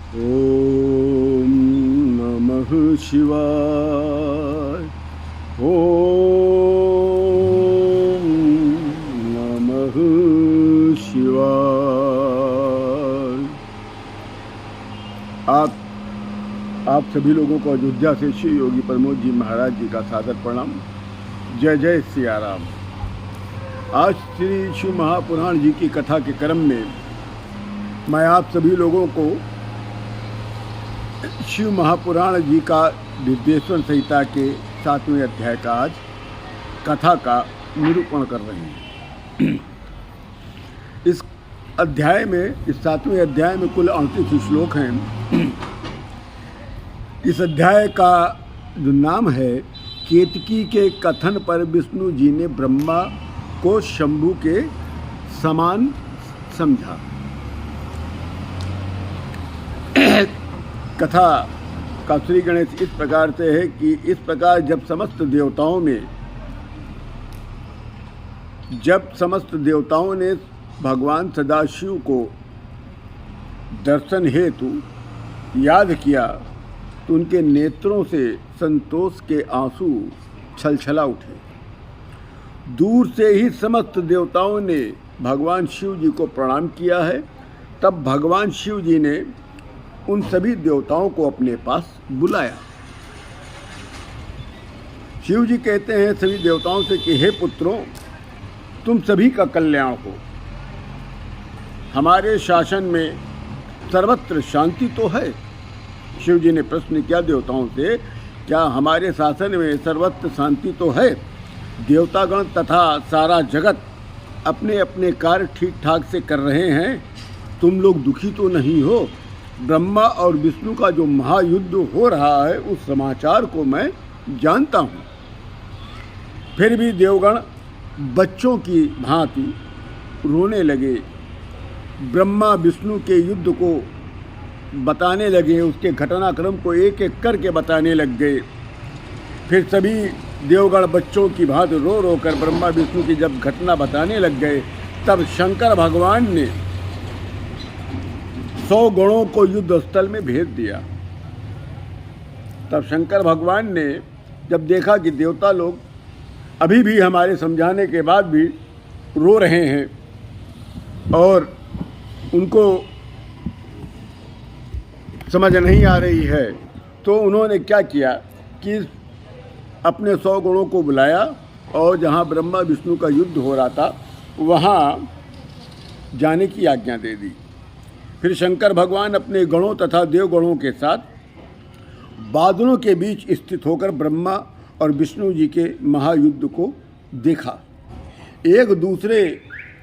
ओम नमः शिवाय। ओम नमः शिवाय। आप सभी लोगों को अयोध्या से श्री योगी प्रमोद जी महाराज जी का सादर प्रणाम। जय जय सिया राम। आज श्री शिव महापुराण जी की कथा के क्रम में मैं आप सभी लोगों को शिव महापुराण जी का विद्वेश्वर संहिता के 7वें अध्याय का आज कथा का निरूपण कर रहे हैं। इस अध्याय में, इस 7वें अध्याय में कुल 38 श्लोक हैं। इस अध्याय का जो नाम है, केतकी के कथन पर विष्णु जी ने ब्रह्मा को शंभु के समान समझा। कथा का श्री गणेश इस प्रकार से है कि इस प्रकार जब समस्त देवताओं ने भगवान सदाशिव को दर्शन हेतु याद किया तो उनके नेत्रों से संतोष के आंसू छलछला उठे। दूर से ही समस्त देवताओं ने भगवान शिव जी को प्रणाम किया है। तब भगवान शिव जी ने उन सभी देवताओं को अपने पास बुलाया। शिव जी कहते हैं सभी देवताओं से कि हे पुत्रों, तुम सभी का कल्याण हो। हमारे शासन में सर्वत्र शांति तो है। शिव जी ने प्रश्न किया देवताओं से, क्या हमारे शासन में सर्वत्र शांति तो है? देवतागण तथा सारा जगत अपने अपने कार्य ठीक ठाक से कर रहे हैं, तुम लोग दुखी तो नहीं हो? ब्रह्मा और विष्णु का जो महायुद्ध हो रहा है उस समाचार को मैं जानता हूँ। फिर भी देवगण बच्चों की भांति रोने लगे। ब्रह्मा विष्णु के युद्ध को बताने लगे, उसके घटनाक्रम को एक एक करके बताने लग गए। फिर सभी देवगण बच्चों की भांति रो रो कर ब्रह्मा विष्णु की जब घटना बताने लग गए, तब शंकर भगवान ने 100 गणों को युद्ध स्थल में भेज दिया। तब शंकर भगवान ने जब देखा कि देवता लोग अभी भी हमारे समझाने के बाद भी रो रहे हैं और उनको समझ नहीं आ रही है, तो उन्होंने क्या किया कि अपने 100 गणों को बुलाया और जहाँ ब्रह्मा विष्णु का युद्ध हो रहा था वहाँ जाने की आज्ञा दे दी। फिर शंकर भगवान अपने गणों तथा देवगणों के साथ बादलों के बीच स्थित होकर ब्रह्मा और विष्णु जी के महायुद्ध को देखा। एक दूसरे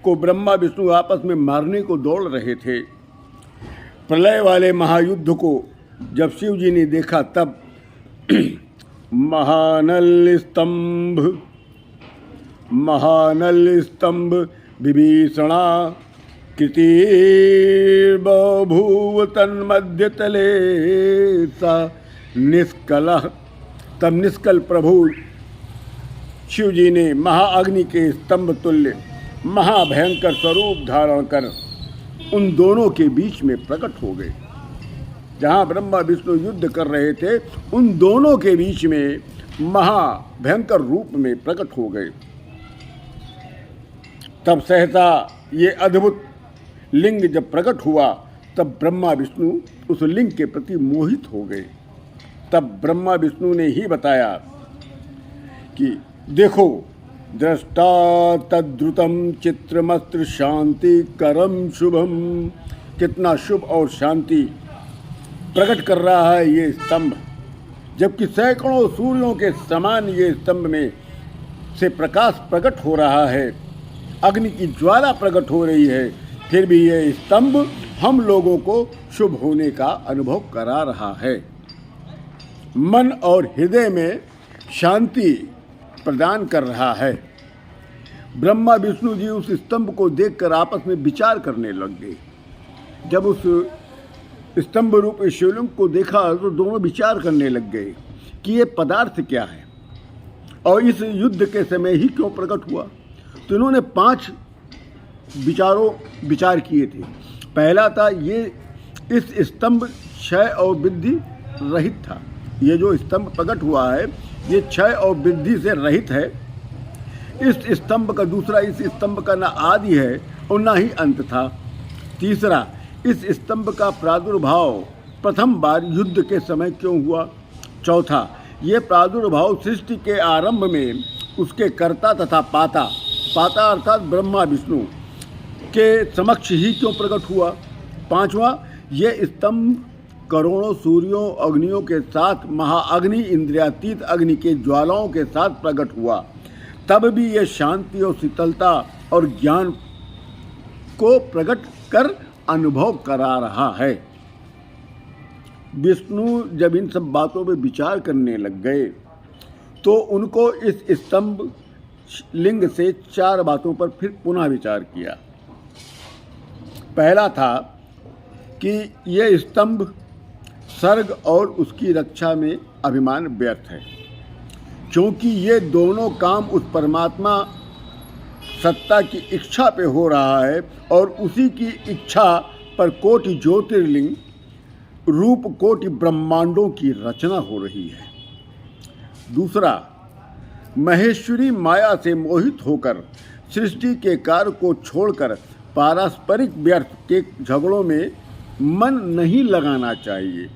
को ब्रह्मा विष्णु आपस में मारने को दौड़ रहे थे। प्रलय वाले महायुद्ध को जब शिव जी ने देखा तब महानल स्तंभ विभीषणा कृतिर्बभूव तन्मध्य तले सा निष्कलः। तब निष्कल प्रभु शिव जी ने महाअग्नि के स्तंभ तुल्य महाभयंकर स्वरूप धारण कर उन दोनों के बीच में प्रकट हो गए। जहाँ ब्रह्मा विष्णु युद्ध कर रहे थे, उन दोनों के बीच में महाभयंकर रूप में प्रकट हो गए। तब सहसा ये अद्भुत लिंग जब प्रकट हुआ, तब ब्रह्मा विष्णु उस लिंग के प्रति मोहित हो गए। तब ब्रह्मा विष्णु ने ही बताया कि देखो, दृष्टा तद्रुतम चित्रमस्त्र शांति करम शुभम। कितना शुभ और शांति प्रकट कर रहा है ये स्तंभ, जबकि सैकड़ों सूर्यों के समान ये स्तंभ में से प्रकाश प्रकट हो रहा है, अग्नि की ज्वाला प्रकट हो रही है। फिर भी ये स्तंभ हम लोगों को शुभ होने का अनुभव करा रहा है, मन और हृदय में शांति प्रदान कर रहा है। ब्रह्मा विष्णु जी उस स्तंभ को देखकर आपस में विचार करने लग गए। जब उस स्तंभ रूप शिवलिंग को देखा तो दोनों विचार करने लग गए कि ये पदार्थ क्या है और इस युद्ध के समय ही क्यों प्रकट हुआ। तो इन्होंने 5 विचार किए थे। पहला था, ये इस स्तंभ क्षय और वृद्धि रहित था। ये जो स्तंभ प्रकट हुआ है ये क्षय और वृद्धि से रहित है। इस स्तंभ का दूसरा, इस स्तंभ का ना आदि है और ना ही अंत था। तीसरा, इस स्तंभ का प्रादुर्भाव प्रथम बार युद्ध के समय क्यों हुआ। चौथा, ये प्रादुर्भाव सृष्टि के आरंभ में उसके कर्ता तथा पाता अर्थात ब्रह्मा विष्णु के समक्ष ही क्यों प्रकट हुआ। पांचवा, ये स्तंभ करोड़ों सूर्यों अग्नियों के साथ महाअग्नि इंद्रियातीत अग्नि के ज्वालाओं के साथ प्रकट हुआ, तब भी ये शांति और शीतलता और ज्ञान को प्रकट कर अनुभव करा रहा है। विष्णु जब इन सब बातों पर विचार करने लग गए तो उनको इस स्तंभ लिंग से 4 बातों पर फिर पुनः विचार किया। पहला था कि यह स्तंभ सर्ग और उसकी रक्षा में अभिमान व्यर्थ है, क्योंकि ये दोनों काम उस परमात्मा सत्ता की इच्छा पे हो रहा है और उसी की इच्छा पर कोटि ज्योतिर्लिंग रूप कोटि ब्रह्मांडों की रचना हो रही है। दूसरा, महेश्वरी माया से मोहित होकर सृष्टि के कार्य को छोड़कर पारस्परिक व्यर्थ के झगड़ों में मन नहीं लगाना चाहिए।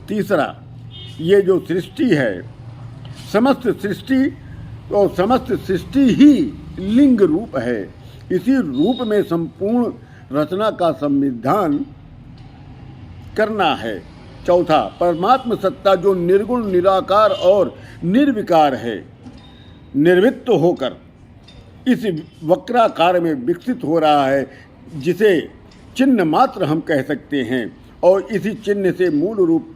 तीसरा, ये जो सृष्टि है समस्त सृष्टि ही लिंग रूप है। इसी रूप में संपूर्ण रचना का संविधान करना है। चौथा, परमात्म सत्ता जो निर्गुण निराकार और निर्विकार है, निर्वित्त होकर इस वक्राकार में विकसित हो रहा है, जिसे चिन्ह मात्र हम कह सकते हैं, और इसी चिन्ह से मूल रूप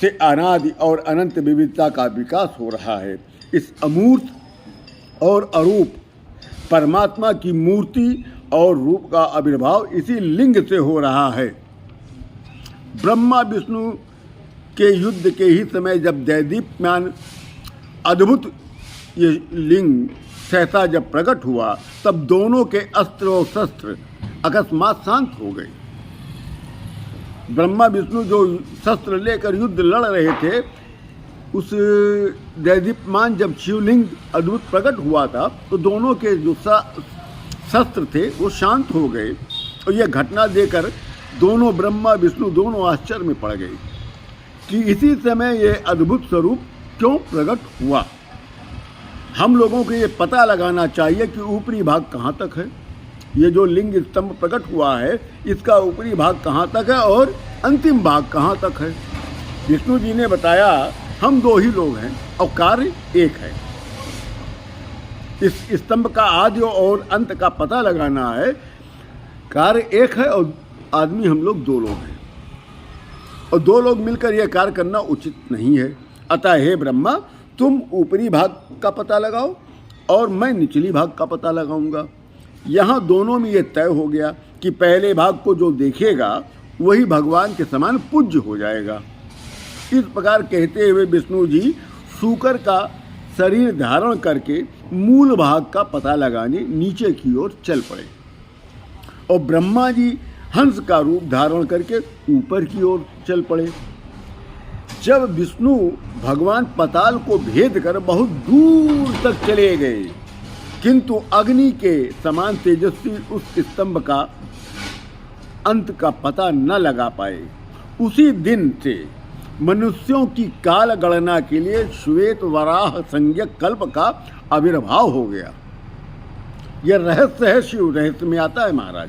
से अनादि और अनंत विविधता का विकास हो रहा है। इस अमूर्त और अरूप परमात्मा की मूर्ति और रूप का आविर्भाव इसी लिंग से हो रहा है। ब्रह्मा विष्णु के युद्ध के ही समय जब दैदीप्यमान अद्भुत ये लिंग सहसा जब प्रकट हुआ, तब दोनों के अस्त्र और शस्त्र अकस्मात शांत हो गए। ब्रह्मा विष्णु जो शस्त्र लेकर युद्ध लड़ रहे थे, उस दैदीप्यमान जब शिवलिंग अद्भुत प्रकट हुआ था तो दोनों के जो शस्त्र थे वो शांत हो गए। और यह घटना देखकर दोनों ब्रह्मा विष्णु दोनों आश्चर्य में पड़ गए कि इसी समय ये अद्भुत स्वरूप क्यों प्रकट हुआ। हम लोगों को ये पता लगाना चाहिए कि ऊपरी भाग कहाँ तक है। ये जो लिंग स्तंभ प्रकट हुआ है इसका ऊपरी भाग कहाँ तक है और अंतिम भाग कहाँ तक है। विष्णु जी ने बताया हम 2 ही लोग हैं और कार्य एक है। इस स्तंभ का आदि और अंत का पता लगाना है। कार्य एक है और आदमी हम लोग 2 लोग हैं, और 2 लोग मिलकर यह कार्य करना उचित नहीं है। अतः हे ब्रह्मा, तुम ऊपरी भाग का पता लगाओ और मैं निचली भाग का पता लगाऊंगा। यहाँ दोनों में ये तय हो गया कि पहले भाग को जो देखेगा वही भगवान के समान पूज्य हो जाएगा। इस प्रकार कहते हुए विष्णु जी शूकर का शरीर धारण करके मूल भाग का पता लगाने नीचे की ओर चल पड़े, और ब्रह्मा जी हंस का रूप धारण करके ऊपर की ओर चल पड़े। जब विष्णु भगवान पाताल को भेद कर बहुत दूर तक चले गए, किंतु अग्नि के समान तेजस्वी उस स्तंभ का अंत का पता न लगा पाए। उसी दिन से मनुष्यों की काल गणना के लिए श्वेत वराह संज्ञक कल्प का आविर्भाव हो गया। यह रहस्य है, शिव रहस्य में आता है महाराज।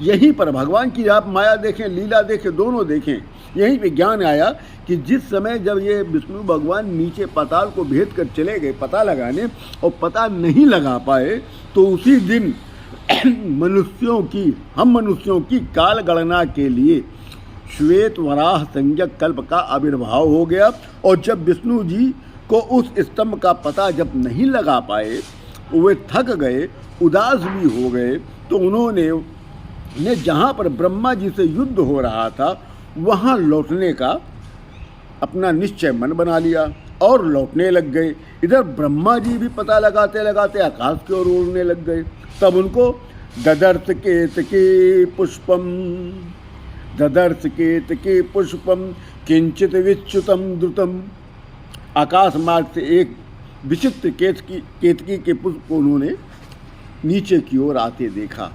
यहीं पर भगवान की आप माया देखें, लीला देखें, दोनों देखें, यहीं पे ज्ञान आया कि जिस समय जब ये विष्णु भगवान नीचे पाताल को भेद कर चले गए पता लगाने और पता नहीं लगा पाए, तो उसी दिन हम मनुष्यों की काल गणना के लिए श्वेत वराह संज्ञक कल्प का आविर्भाव हो गया। और जब विष्णु जी को उस स्तंभ का पता जब नहीं लगा पाए, वे थक गए, उदास भी हो गए, तो उन्होंने जहाँ पर ब्रह्मा जी से युद्ध हो रहा था वहाँ लौटने का अपना निश्चय मन बना लिया और लौटने लग गए। इधर ब्रह्मा जी भी पता लगाते लगाते आकाश की ओर उड़ने लग गए। तब उनको ददर्थ केतकी पुष्पम ददर्श केतकी पुष्पम किंचित विच्युतम द्रुतम। आकाश मार्ग से एक विचित्र केतकी के पुष्प को उन्होंने नीचे की ओर आते देखा।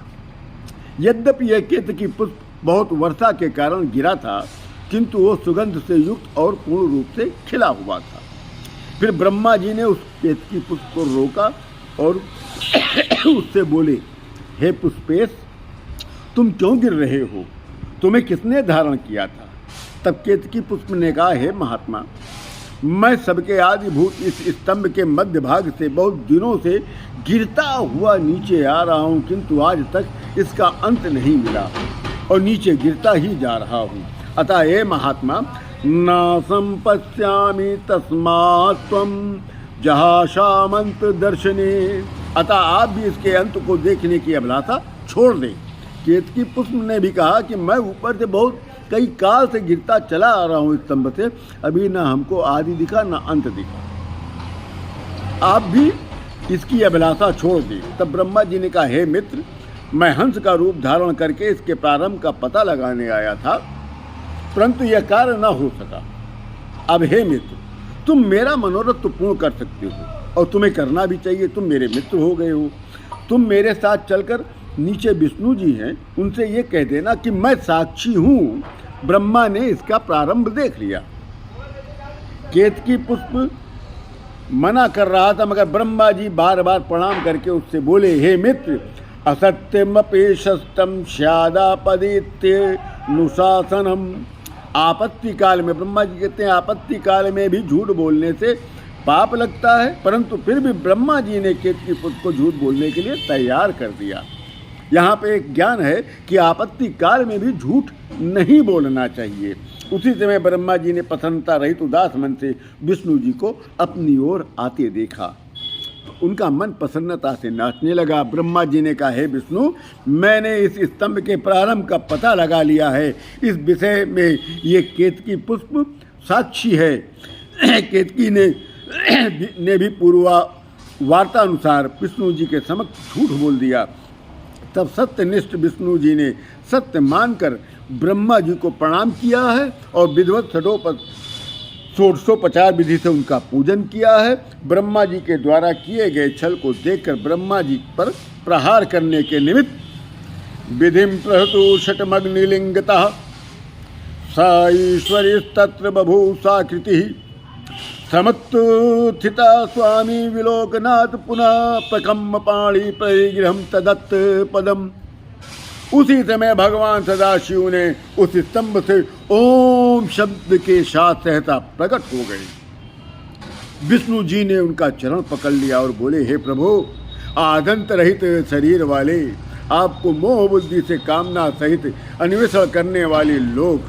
यद्यपि यह केतकी पुष्प बहुत वर्षा के कारण गिरा था, किंतु वो सुगंध से युक्त और पूर्ण रूप से खिला हुआ था। फिर ब्रह्मा जी ने उस केतकी पुष्प को रोका और उससे बोले, हे पुष्पेश, तुम क्यों गिर रहे हो? तुम्हें किसने धारण किया था? तब केतकी पुष्प ने कहा, हे महात्मा, मैं सबके आदिभूत इस स्तंभ के मध्य भाग से बहुत दिनों से गिरता हुआ नीचे आ रहा हूँ, किंतु आज तक इसका अंत नहीं मिला और नीचे गिरता ही जा रहा हूँ। अतः हे महात्मा, न संपश्यामि तस्मात् त्वं जहाशामंत दर्शने। अतः आप भी इसके अंत को देखने की अभिलाषा छोड़ दें। केतकी पुष्प ने भी कहा कि मैं ऊपर से बहुत कई काल से गिरता चला आ रहा हूँ स्तंभ से, अभी न हमको आदि दिखा न अंत दिखा। आप भी इसकी अभिलाषा छोड़ दें। तब ब्रह्मा जी ने कहा, हे मित्र, मैं हंस का रूप धारण करके इसके प्रारंभ का पता लगाने आया था, परंतु यह कार्य न हो सका। अब हे मित्र, तुम मेरा मनोरथ तो पूर्ण कर सकते हो और तुम्हें करना भी चाहिए। तुम मेरे मित्र हो गए हो। तुम मेरे साथ चलकर, नीचे विष्णु जी हैं, उनसे ये कह देना कि मैं साक्षी हूँ, ब्रह्मा ने इसका प्रारंभ देख लिया। केतकी पुष्प मना कर रहा था, मगर ब्रह्मा जी बार बार प्रणाम करके उससे बोले, हे मित्र, असत्यमपि शस्तम स्यादापदित्य नुशासनम। आपत्ति काल में, ब्रह्मा जी कहते हैं, आपत्ति काल में भी झूठ बोलने से पाप लगता है, परंतु फिर भी ब्रह्मा जी ने केतकी पुष्प को झूठ बोलने के लिए तैयार कर दिया। यहाँ पे एक ज्ञान है कि आपत्ति काल में भी झूठ नहीं बोलना चाहिए। उसी समय ब्रह्मा जी ने प्रसन्नता रहित उदास मन से विष्णु जी को अपनी ओर आते देखा। उनका मन प्रसन्नता से नाचने लगा। ब्रह्मा जी ने कहा, हे विष्णु, मैंने इस स्तंभ के प्रारंभ का पता लगा लिया है। इस विषय में ये केतकी पुष्प साक्षी है। केतकी ने भी पूर्वा वार्ता अनुसार विष्णु जी के समक्ष झूठ बोल दिया। तब सत्यनिष्ठ विष्णु जी ने सत्य मानकर ब्रह्मा जी को प्रणाम किया है और विधिवत षोडशोपचार विधि से उनका पूजन किया है। ब्रह्मा जी के द्वारा किए गए छल को देखकर ब्रह्मा जी पर प्रहार करने के निमित्त विधिम प्रहतु षटमग्निलिंगतः स ईश्वरीस्तत्र बभूषाकृति समत्थिता स्वामी विलोकनाथ पुनः प्रकम्म पाणी परिगृहम तदत्त पदम। उसी समय भगवान सदाशिव ने उस स्तंभ से ओम शब्द के साथ सहसा प्रकट हो गए। विष्णु जी ने उनका चरण पकड़ लिया और बोले, हे प्रभु, आदंत रहित शरीर वाले, आपको मोह बुद्धि से कामना सहित अन्वेषण करने वाले लोग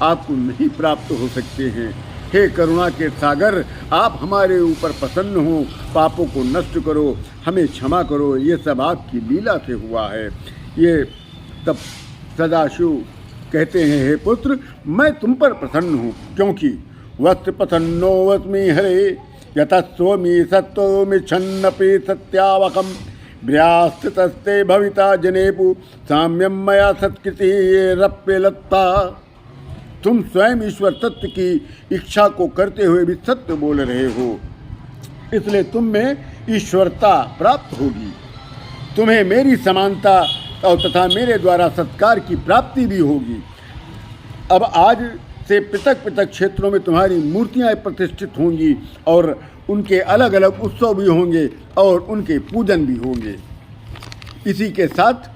आपको नहीं प्राप्त हो सकते हैं। हे करुणा के सागर, आप हमारे ऊपर प्रसन्न हो, पापों को नष्ट करो, हमें क्षमा करो। ये सब आपकी लीला से हुआ है। ये तब सदाशिव कहते हैं, हे पुत्र, मैं तुम पर प्रसन्न हूँ, क्योंकि वस्त्र प्रसन्नो वस्मि हरे यतस्वमी सत्वमि छन्नपि सत्यावकम व्यास्तस्ते भविता जनेपु साम्यम मया सत्कृति रप्यलत्ता। तुम स्वयं ईश्वर तत्व की इच्छा को करते हुए भी सत्य बोल रहे हो, इसलिए तुम में ईश्वरता प्राप्त होगी। तुम्हें मेरी समानता और तथा मेरे द्वारा सत्कार की प्राप्ति भी होगी। अब आज से पृथक पृथक क्षेत्रों में तुम्हारी मूर्तियां प्रतिष्ठित होंगी और उनके अलग अलग उत्सव भी होंगे और उनके पूजन भी होंगे। इसी के साथ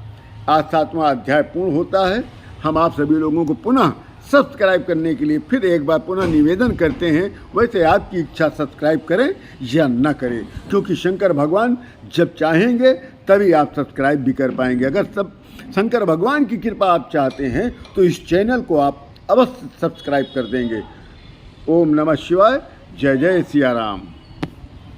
आज 7वां अध्याय पूर्ण होता है। हम आप सभी लोगों को पुनः सब्सक्राइब करने के लिए फिर एक बार पुनः निवेदन करते हैं। वैसे आपकी इच्छा सब्सक्राइब करें या न करें, क्योंकि शंकर भगवान जब चाहेंगे तभी आप सब्सक्राइब भी कर पाएंगे। अगर सब शंकर भगवान की कृपा आप चाहते हैं तो इस चैनल को आप अवश्य सब्सक्राइब कर देंगे। ओम नमः शिवाय। जय जय सिया राम।